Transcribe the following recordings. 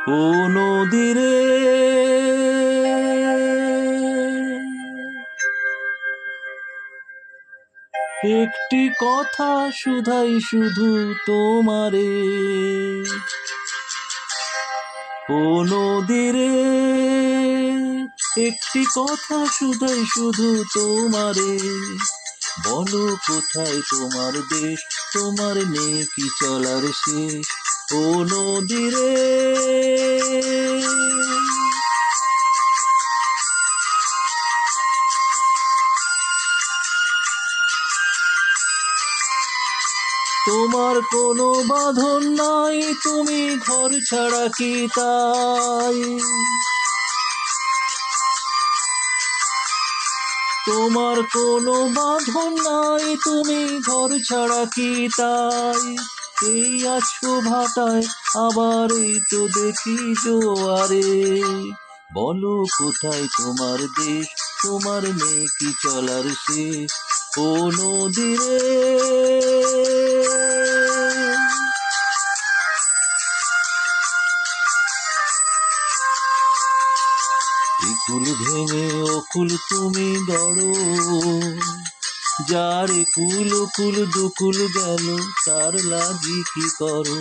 ও নদী রে, একটি কথা শুধাই শুধু তোমারে। ও নদী রে, একটি কথা শুধাই শুধু তোমারে। বলো কোথায় তোমার দেশ, তোমার নেই কি চলার শেষ। ও নদী রে, তোমার কোনো বাঁধন নাই, তুমি ঘর ছাড়া কি তাই। তোমার কোনো বাঁধন নাই, তুমি ঘর ছাড়া কি তাই। এই আছো ভাটায়, আবার এই তো দেখি জোয়ারে। বলো কোথায় তোমার দেশ, তোমার নেই কি চলার শেষ। ও নদী রে, একুল ভেঙে অকুল তুমি গড়ো, যার কুল কুল দুকুল গেল তার লাগি কি করো।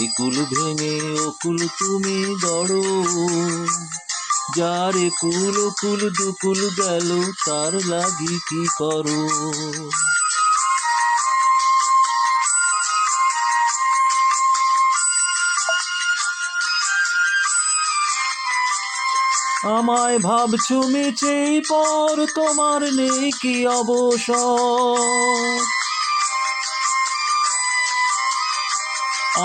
একুল ভেঙে অকুল তুমি গড়ো, যার কুল কুল দুকুল গেল তার লাগি কি করো। আমায় ভাবছো মিছেই পর, তোমার নেই কি অবসর।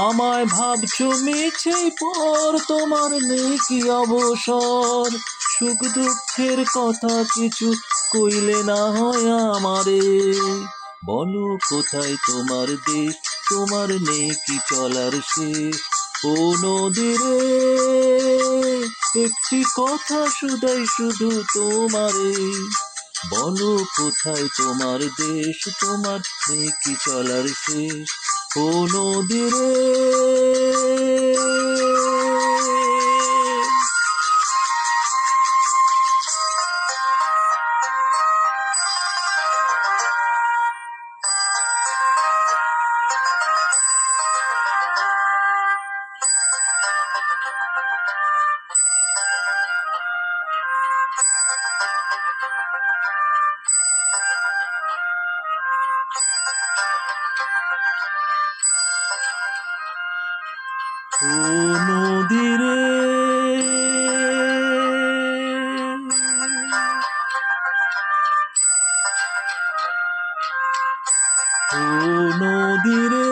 আমায় ভাবছো মিছেই পর, তোমার নেই কি অবসর। সুখ দুঃখের কথা কিছু কইলে না হয় আমারে। বলো কোথায় তোমার দেশ, তোমার নেই কি চলার শেষ। ও নদী রে, একটি কথা শুধাই শুধু তোমারে। বলো কোথায় তোমার দেশ, তোমার নেই কি চলার শেষ। ও নদী রে, ও নদী রে, ও নদী রে।